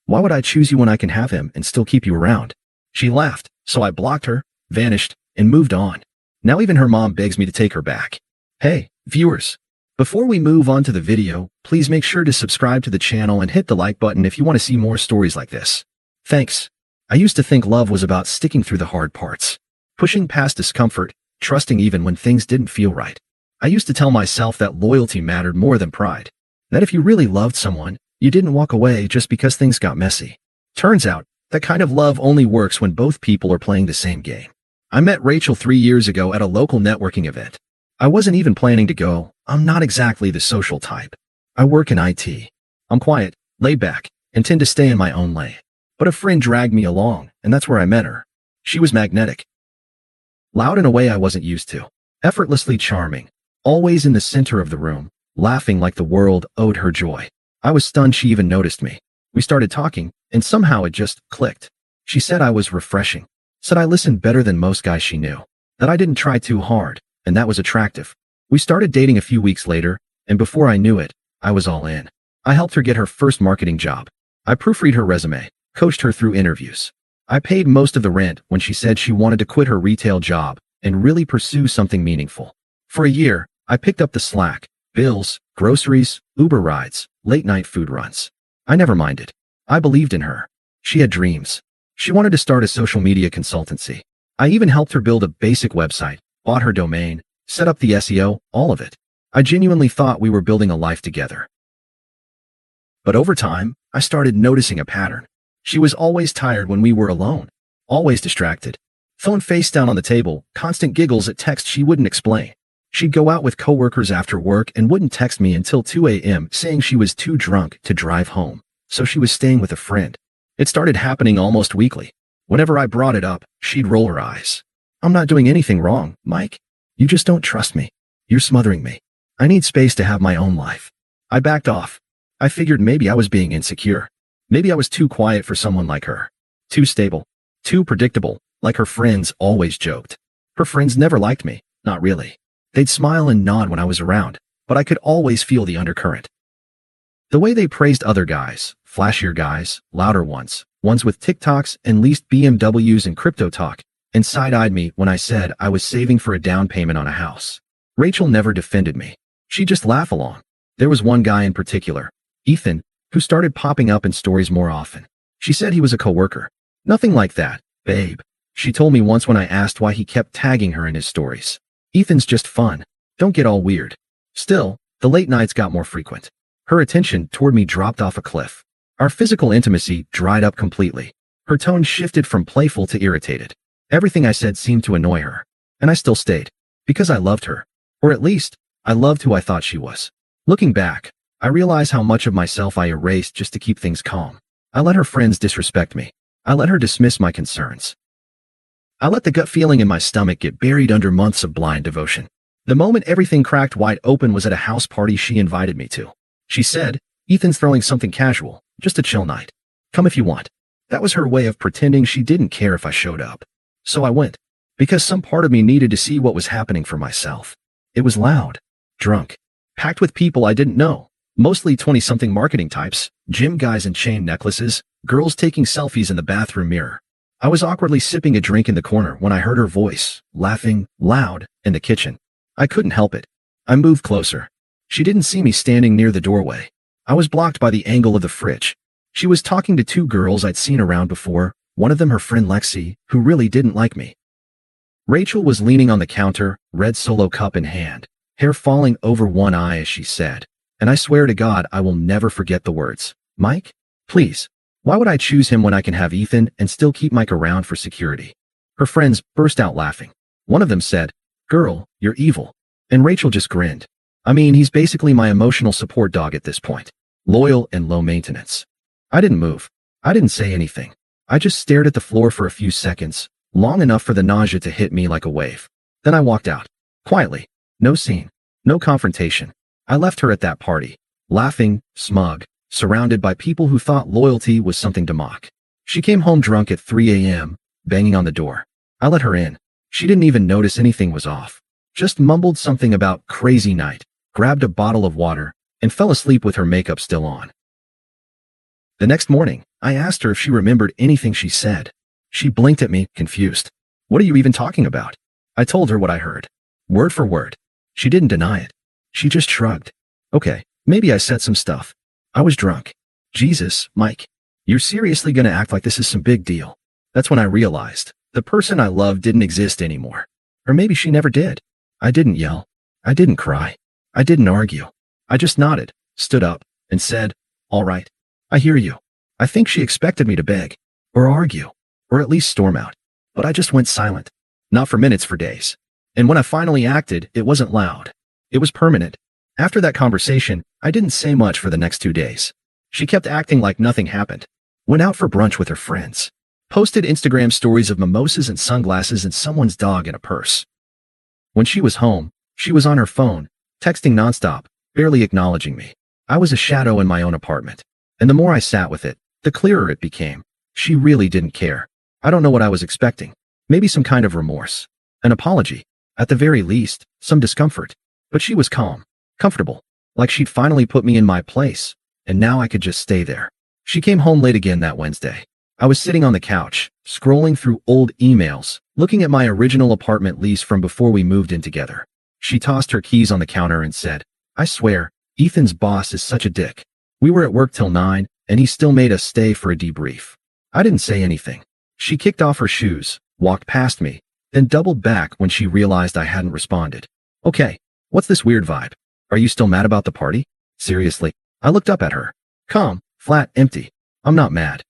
Why would I choose you when I can have him and still keep you around? She laughed, so I blocked her, vanished, and moved on. Now even her mom begs me to take her back. Hey, viewers. Before we move on to the video, please make sure to subscribe to the channel and hit the like button if you want to see more stories like this. Thanks. I used to think love was about sticking through the hard parts, pushing past discomfort, trusting even when things didn't feel right. I used to tell myself that loyalty mattered more than pride, that if you really loved someone, you didn't walk away just because things got messy. Turns out, that kind of love only works when both people are playing the same game. I met Rachel 3 years ago at a local networking event. I wasn't even planning to go. I'm not exactly the social type. I work in IT. I'm quiet, laid back, and tend to stay in my own lane. But a friend dragged me along, and that's where I met her. She was magnetic. Loud in a way I wasn't used to. Effortlessly charming. Always in the center of the room, laughing like the world owed her joy. I was stunned she even noticed me. We started talking, and somehow it just clicked. She said I was refreshing. Said I listened better than most guys she knew. That I didn't try too hard, and that was attractive. We started dating a few weeks later, and before I knew it, I was all in. I helped her get her first marketing job. I proofread her resume, coached her through interviews. I paid most of the rent when she said she wanted to quit her retail job and really pursue something meaningful. For a year, I picked up the slack, bills, groceries, Uber rides, late-night food runs. I never minded. I believed in her. She had dreams. She wanted to start a social media consultancy. I even helped her build a basic website, bought her domain, set up the SEO, all of it. I genuinely thought we were building a life together. But over time, I started noticing a pattern. She was always tired when we were alone, always distracted. Phone face down on the table, constant giggles at texts she wouldn't explain. She'd go out with coworkers after work and wouldn't text me until 2 a.m. saying she was too drunk to drive home, so she was staying with a friend. It started happening almost weekly. Whenever I brought it up, she'd roll her eyes. I'm not doing anything wrong, Mike. You just don't trust me. You're smothering me. I need space to have my own life. I backed off. I figured maybe I was being insecure. Maybe I was too quiet for someone like her. Too stable. Too predictable, like her friends always joked. Her friends never liked me, not really. They'd smile and nod when I was around, but I could always feel the undercurrent. The way they praised other guys, flashier guys, louder ones with TikToks and leased BMWs and crypto talk, and side-eyed me when I said I was saving for a down payment on a house. Rachel never defended me. She'd just laugh along. There was one guy in particular, Ethan, who started popping up in stories more often. She said he was a coworker. Nothing like that, babe. She told me once when I asked why he kept tagging her in his stories. Ethan's just fun. Don't get all weird. Still, the late nights got more frequent. Her attention toward me dropped off a cliff. Our physical intimacy dried up completely. Her tone shifted from playful to irritated. Everything I said seemed to annoy her. And I still stayed. Because I loved her. Or at least, I loved who I thought she was. Looking back, I realize how much of myself I erased just to keep things calm. I let her friends disrespect me. I let her dismiss my concerns. I let the gut feeling in my stomach get buried under months of blind devotion. The moment everything cracked wide open was at a house party she invited me to. She said, Ethan's throwing something casual, just a chill night. Come if you want. That was her way of pretending she didn't care if I showed up. So I went. Because some part of me needed to see what was happening for myself. It was loud, drunk, packed with people I didn't know. Mostly 20-something marketing types, gym guys in chain necklaces, girls taking selfies in the bathroom mirror. I was awkwardly sipping a drink in the corner when I heard her voice, laughing, loud, in the kitchen. I couldn't help it. I moved closer. She didn't see me standing near the doorway. I was blocked by the angle of the fridge. She was talking to 2 girls I'd seen around before, one of them her friend Lexi, who really didn't like me. Rachel was leaning on the counter, red Solo cup in hand, hair falling over one eye as she said, and I swear to God I will never forget the words, Mike? Please. Why would I choose him when I can have Ethan and still keep Mike around for security? Her friends burst out laughing. One of them said, Girl, you're evil. And Rachel just grinned. I mean, he's basically my emotional support dog at this point. Loyal and low maintenance. I didn't move. I didn't say anything. I just stared at the floor for a few seconds, long enough for the nausea to hit me like a wave. Then I walked out. Quietly. No scene. No confrontation. I left her at that party, laughing, smug, surrounded by people who thought loyalty was something to mock. She came home drunk at 3 a.m., banging on the door. I let her in. She didn't even notice anything was off. Just mumbled something about crazy night, grabbed a bottle of water, and fell asleep with her makeup still on. The next morning, I asked her if she remembered anything she said. She blinked at me, confused. What are you even talking about? I told her what I heard. Word for word. She didn't deny it. She just shrugged. Okay, maybe I said some stuff. I was drunk. Jesus, Mike. You're seriously gonna act like this is some big deal? That's when I realized the person I loved didn't exist anymore. Or maybe she never did. I didn't yell. I didn't cry. I didn't argue. I just nodded, stood up, and said, all right. I hear you. I think she expected me to beg, or argue, or at least storm out. But I just went silent. Not for minutes, for days. And when I finally acted, it wasn't loud. It was permanent. After that conversation, I didn't say much for the next 2 days. She kept acting like nothing happened. Went out for brunch with her friends. Posted Instagram stories of mimosas and sunglasses and someone's dog in a purse. When she was home, she was on her phone, texting nonstop, barely acknowledging me. I was a shadow in my own apartment. And the more I sat with it, the clearer it became. She really didn't care. I don't know what I was expecting. Maybe some kind of remorse. An apology. At the very least, some discomfort. But she was calm. Comfortable. Like she'd finally put me in my place. And now I could just stay there. She came home late again that Wednesday. I was sitting on the couch, scrolling through old emails, looking at my original apartment lease from before we moved in together. She tossed her keys on the counter and said, I swear, Ethan's boss is such a dick. We were at work till 9, and he still made us stay for a debrief. I didn't say anything. She kicked off her shoes, walked past me, then doubled back when she realized I hadn't responded. Okay, what's this weird vibe? Are you still mad about the party? Seriously. I looked up at her. Calm, flat, empty. I'm not mad.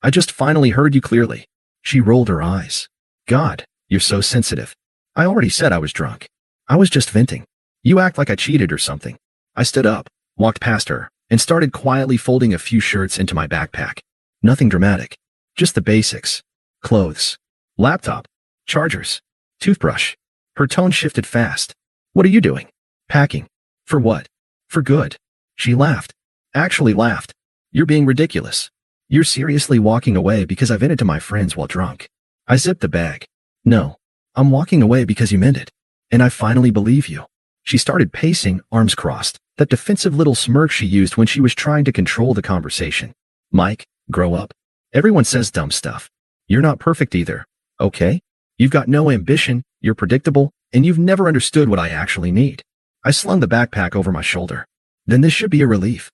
I just finally heard you clearly. She rolled her eyes. God, you're so sensitive. I already said I was drunk. I was just venting. You act like I cheated or something. I stood up, walked past her, and started quietly folding a few shirts into my backpack. Nothing dramatic. Just the basics. Clothes. Laptop. Chargers. Toothbrush. Her tone shifted fast. What are you doing? Packing. For what? For good. She laughed. Actually laughed. You're being ridiculous. You're seriously walking away because I vented to my friends while drunk. I zipped the bag. No. I'm walking away because you meant it. And I finally believe you. She started pacing, arms crossed, that defensive little smirk she used when she was trying to control the conversation. Mike, grow up. Everyone says dumb stuff. You're not perfect either, okay? You've got no ambition, you're predictable, and you've never understood what I actually need. I slung the backpack over my shoulder. Then this should be a relief.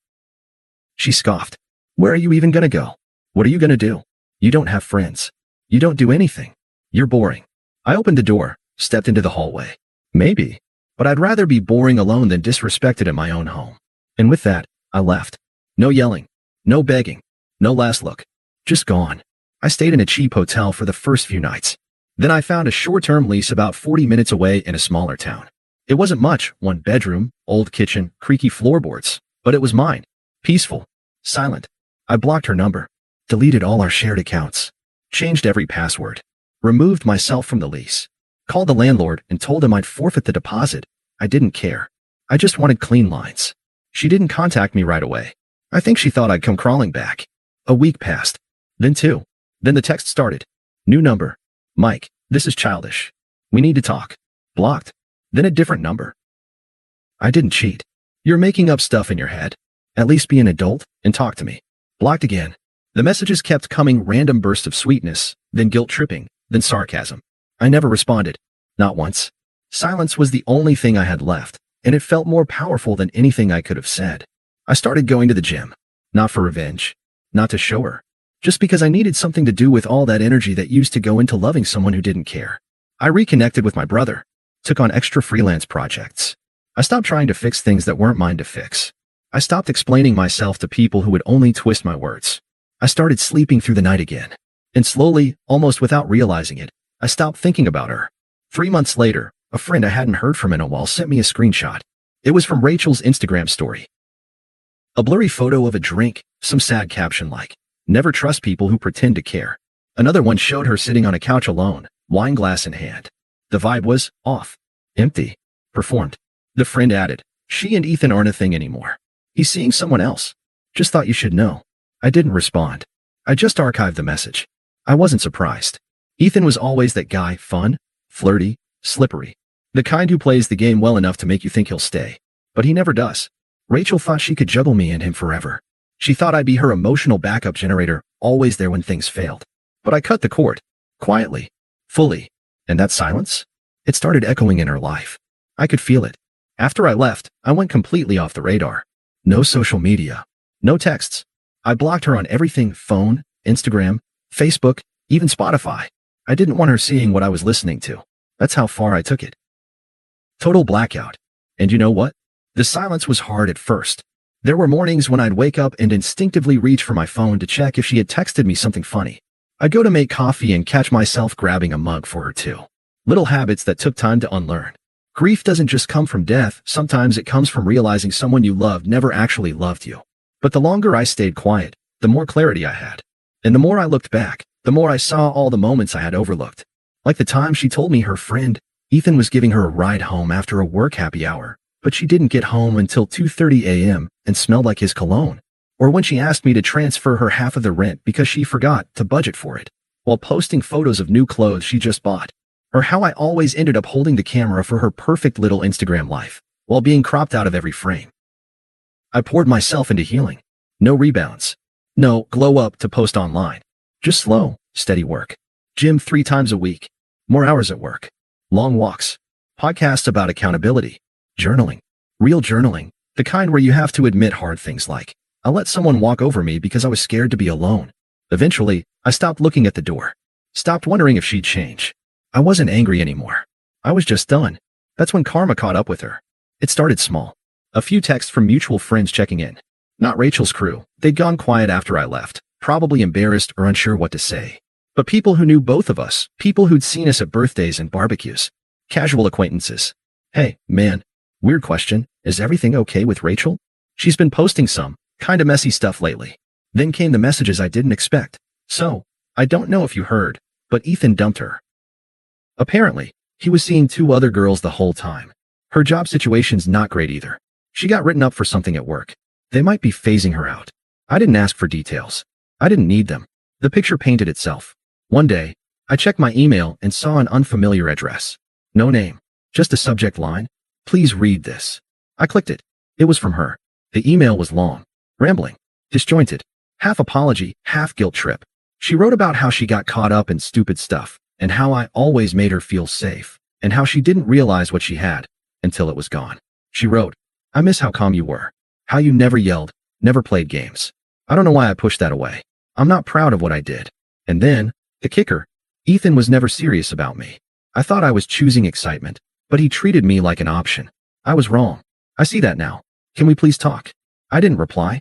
She scoffed. Where are you even gonna go? What are you gonna do? You don't have friends. You don't do anything. You're boring. I opened the door, stepped into the hallway. Maybe. But I'd rather be boring alone than disrespected in my own home. And with that, I left. No yelling. No begging. No last look. Just gone. I stayed in a cheap hotel for the first few nights. Then I found a short-term lease about 40 minutes away in a smaller town. It wasn't much, 1 bedroom, old kitchen, creaky floorboards, but it was mine. Peaceful. Silent. I blocked her number. Deleted all our shared accounts. Changed every password. Removed myself from the lease. Called the landlord and told him I'd forfeit the deposit. I didn't care. I just wanted clean lines. She didn't contact me right away. I think she thought I'd come crawling back. A week passed. Then 2. Then the text started. New number. Mike, this is childish. We need to talk. Blocked. Then a different number. I didn't cheat. You're making up stuff in your head. At least be an adult and talk to me. Blocked again. The messages kept coming, random bursts of sweetness, then guilt tripping, then sarcasm. I never responded. Not once. Silence was the only thing I had left, and it felt more powerful than anything I could have said. I started going to the gym. Not for revenge. Not to show her. Just because I needed something to do with all that energy that used to go into loving someone who didn't care. I reconnected with my brother. Took on extra freelance projects. I stopped trying to fix things that weren't mine to fix. I stopped explaining myself to people who would only twist my words. I started sleeping through the night again. And slowly, almost without realizing it, I stopped thinking about her. 3 months later, a friend I hadn't heard from in a while sent me a screenshot. It was from Rachel's Instagram story. A blurry photo of a drink, some sad caption like, never trust people who pretend to care. Another one showed her sitting on a couch alone, wine glass in hand. The vibe was off. Empty. Performed. The friend added, she and Ethan aren't a thing anymore. He's seeing someone else. Just thought you should know. I didn't respond. I just archived the message. I wasn't surprised. Ethan was always that guy, fun, flirty, slippery. The kind who plays the game well enough to make you think he'll stay. But he never does. Rachel thought she could juggle me and him forever. She thought I'd be her emotional backup generator, always there when things failed. But I cut the cord. Quietly. Fully. And that silence? It started echoing in her life. I could feel it. After I left, I went completely off the radar. No social media. No texts. I blocked her on everything: phone, Instagram, Facebook, even Spotify. I didn't want her seeing what I was listening to. That's how far I took it. Total blackout. And you know what? The silence was hard at first. There were mornings when I'd wake up and instinctively reach for my phone to check if she had texted me something funny. I'd go to make coffee and catch myself grabbing a mug for her too. Little habits that took time to unlearn. Grief doesn't just come from death, sometimes it comes from realizing someone you loved never actually loved you. But the longer I stayed quiet, the more clarity I had. And the more I looked back, the more I saw all the moments I had overlooked. Like the time she told me her friend, Ethan, was giving her a ride home after a work happy hour, but she didn't get home until 2:30 a.m. and smelled like his cologne. Or when she asked me to transfer her half of the rent because she forgot to budget for it, while posting photos of new clothes she just bought. Or how I always ended up holding the camera for her perfect little Instagram life, while being cropped out of every frame. I poured myself into healing. No rebounds. No glow up to post online. Just slow, steady work. Gym 3 times a week. More hours at work. Long walks. Podcasts about accountability. Journaling. Real journaling. The kind where you have to admit hard things like, I let someone walk over me because I was scared to be alone. Eventually, I stopped looking at the door. Stopped wondering if she'd change. I wasn't angry anymore. I was just done. That's when karma caught up with her. It started small. A few texts from mutual friends checking in. Not Rachel's crew. They'd gone quiet after I left, probably embarrassed or unsure what to say. But people who knew both of us, people who'd seen us at birthdays and barbecues. Casual acquaintances. Hey, man. Weird question. Is everything okay with Rachel? She's been posting some kinda messy stuff lately. Then came the messages I didn't expect. So, I don't know if you heard, but Ethan dumped her. Apparently, he was seeing 2 other girls the whole time. Her job situation's not great either. She got written up for something at work. They might be phasing her out. I didn't ask for details. I didn't need them. The picture painted itself. One day, I checked my email and saw an unfamiliar address. No name. Just a subject line. Please read this. I clicked it. It was from her. The email was long, rambling, disjointed, half apology, half guilt trip. She wrote about how she got caught up in stupid stuff, and how I always made her feel safe, and how she didn't realize what she had until it was gone. She wrote, I miss how calm you were, how you never yelled, never played games. I don't know why I pushed that away. I'm not proud of what I did. And then, the kicker, Ethan was never serious about me. I thought I was choosing excitement, but he treated me like an option. I was wrong. I see that now. Can we please talk? I didn't reply.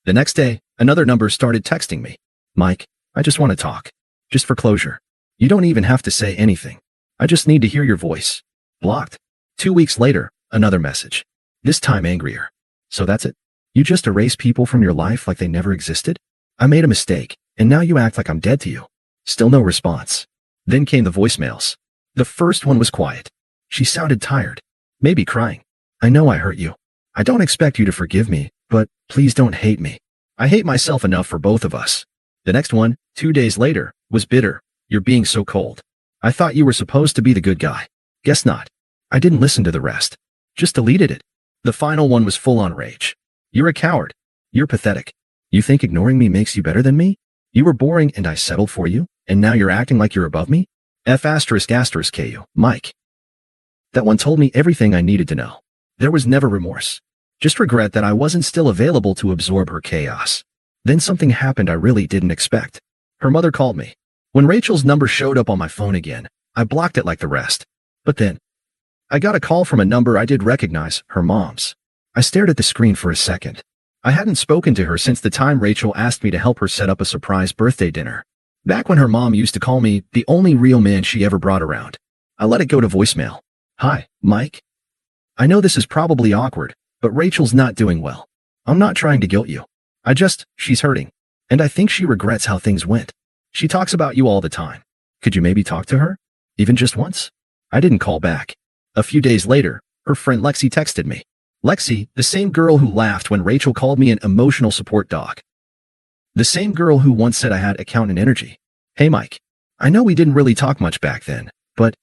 The next day, another number started texting me. Mike, I just want to talk. Just for closure. You don't even have to say anything. I just need to hear your voice. Blocked. 2 weeks later, another message. This time angrier. So that's it? You just erase people from your life like they never existed? I made a mistake, and now you act like I'm dead to you. Still no response. Then came the voicemails. The first one was quiet. She sounded tired. Maybe crying. I know I hurt you. I don't expect you to forgive me, but please don't hate me. I hate myself enough for both of us. The next one, 2 days later, was bitter. You're being so cold. I thought you were supposed to be the good guy. Guess not. I didn't listen to the rest. Just deleted it. The final one was full on rage. You're a coward. You're pathetic. You think ignoring me makes you better than me? You were boring and I settled for you, and now you're acting like you're above me? F***KU, Mike. That one told me everything I needed to know. There was never remorse. Just regret that I wasn't still available to absorb her chaos. Then something happened I really didn't expect. Her mother called me. When Rachel's number showed up on my phone again, I blocked it like the rest. But then, I got a call from a number I did recognize, her mom's. I stared at the screen for a second. I hadn't spoken to her since the time Rachel asked me to help her set up a surprise birthday dinner. Back when her mom used to call me the only real man she ever brought around. I let it go to voicemail. Hi, Mike. I know this is probably awkward, but Rachel's not doing well. I'm not trying to guilt you. She's hurting. And I think she regrets how things went. She talks about you all the time. Could you maybe talk to her? Even just once? I didn't call back. A few days later, her friend Lexi texted me. Lexi, the same girl who laughed when Rachel called me an emotional support dog. The same girl who once said I had accountant energy. Hey Mike, I know we didn't really talk much back then, but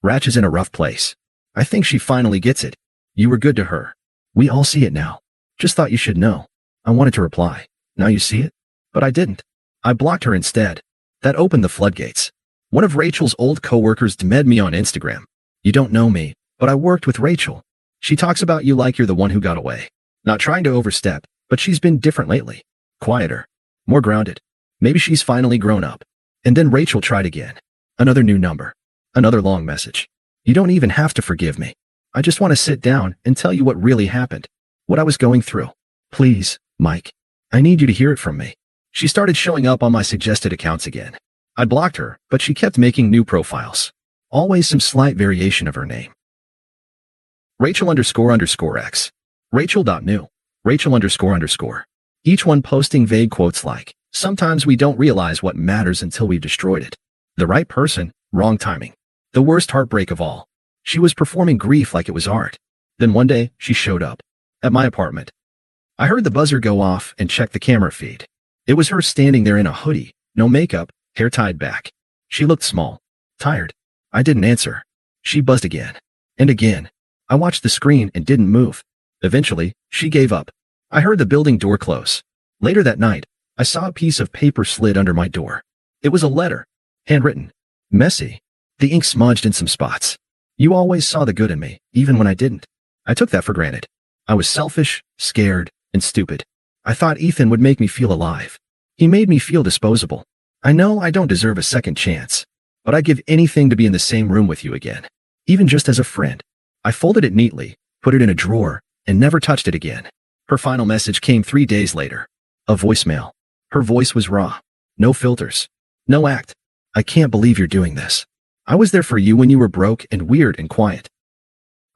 Ratch is in a rough place. I think she finally gets it. You were good to her. We all see it now. Just thought you should know. I wanted to reply. Now you see it? But I didn't. I blocked her instead. That opened the floodgates. One of Rachel's old coworkers DM'd me on Instagram. You don't know me, but I worked with Rachel. She talks about you like you're the one who got away. Not trying to overstep, but she's been different lately. Quieter. More grounded. Maybe she's finally grown up. And then Rachel tried again. Another new number. Another long message. You don't even have to forgive me. I just want to sit down and tell you what really happened. What I was going through. Please, Mike. I need you to hear it from me. She started showing up on my suggested accounts again. I blocked her, but she kept making new profiles. Always some slight variation of her name. Rachel__X. Rachel.new. Rachel__. Each one posting vague quotes like, sometimes we don't realize what matters until we've destroyed it. The right person, wrong timing. The worst heartbreak of all. She was performing grief like it was art. Then one day, she showed up. At my apartment. I heard the buzzer go off and checked the camera feed. It was her standing there in a hoodie, no makeup, hair tied back. She looked small. Tired. I didn't answer. She buzzed again. And again. I watched the screen and didn't move. Eventually, she gave up. I heard the building door close. Later that night, I saw a piece of paper slid under my door. It was a letter. Handwritten. Messy. The ink smudged in some spots. You always saw the good in me, even when I didn't. I took that for granted. I was selfish, scared, and stupid. I thought Ethan would make me feel alive. He made me feel disposable. I know I don't deserve a second chance, but I'd give anything to be in the same room with you again, even just as a friend. I folded it neatly, put it in a drawer, and never touched it again. Her final message came 3 days later. A voicemail. Her voice was raw. No filters. No act. I can't believe you're doing this. I was there for you when you were broke and weird and quiet.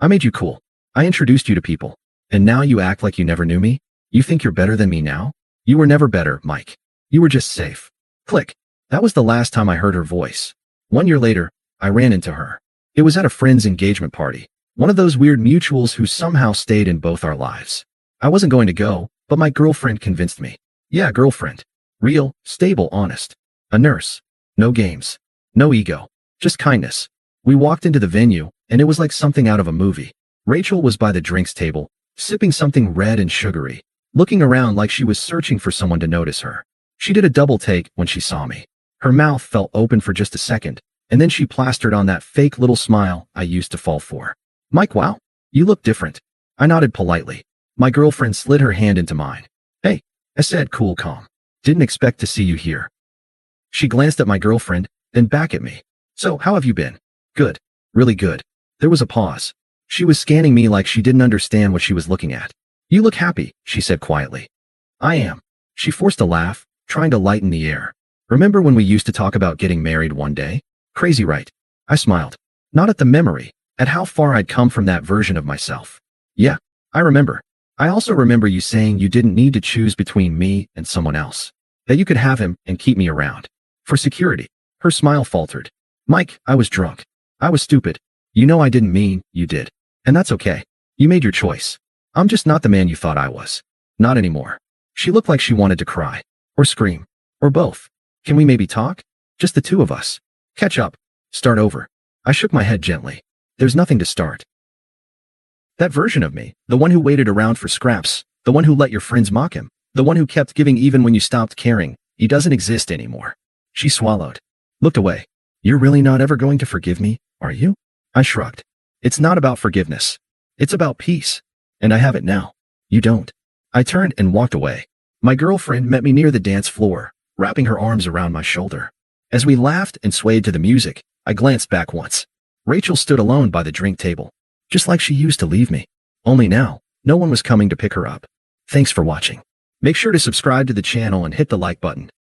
I made you cool. I introduced you to people. And now you act like you never knew me? You think you're better than me now? You were never better, Mike. You were just safe. Click. That was the last time I heard her voice. 1 year later, I ran into her. It was at a friend's engagement party. One of those weird mutuals who somehow stayed in both our lives. I wasn't going to go, but my girlfriend convinced me. Yeah, girlfriend. Real, stable, honest. A nurse. No games. No ego. Just kindness. We walked into the venue, and it was like something out of a movie. Rachel was by the drinks table, sipping something red and sugary, looking around like she was searching for someone to notice her. She did a double take when she saw me. Her mouth fell open for just a second, and then she plastered on that fake little smile I used to fall for. Mike, wow, you look different. I nodded politely. My girlfriend slid her hand into mine. Hey, I said, cool, calm. Didn't expect to see you here. She glanced at my girlfriend, then back at me. So, how have you been? Good. Really good. There was a pause. She was scanning me like she didn't understand what she was looking at. You look happy, she said quietly. I am. She forced a laugh, trying to lighten the air. Remember when we used to talk about getting married one day? Crazy, right? I smiled. Not at the memory, at how far I'd come from that version of myself. Yeah, I remember. I also remember you saying you didn't need to choose between me and someone else. That you could have him and keep me around. For security. Her smile faltered. Mike, I was drunk. I was stupid. You know I didn't mean you did. And that's okay. You made your choice. I'm just not the man you thought I was. Not anymore. She looked like she wanted to cry. Or scream. Or both. Can we maybe talk? Just the two of us. Catch up. Start over. I shook my head gently. There's nothing to start. That version of me, the one who waited around for scraps, the one who let your friends mock him, the one who kept giving even when you stopped caring, he doesn't exist anymore. She swallowed. Looked away. You're really not ever going to forgive me, are you? I shrugged. It's not about forgiveness. It's about peace. And I have it now. You don't. I turned and walked away. My girlfriend met me near the dance floor, wrapping her arms around my shoulder. As we laughed and swayed to the music, I glanced back once. Rachel stood alone by the drink table. Just like she used to leave me. Only now, no one was coming to pick her up. Thanks for watching. Make sure to subscribe to the channel and hit the like button.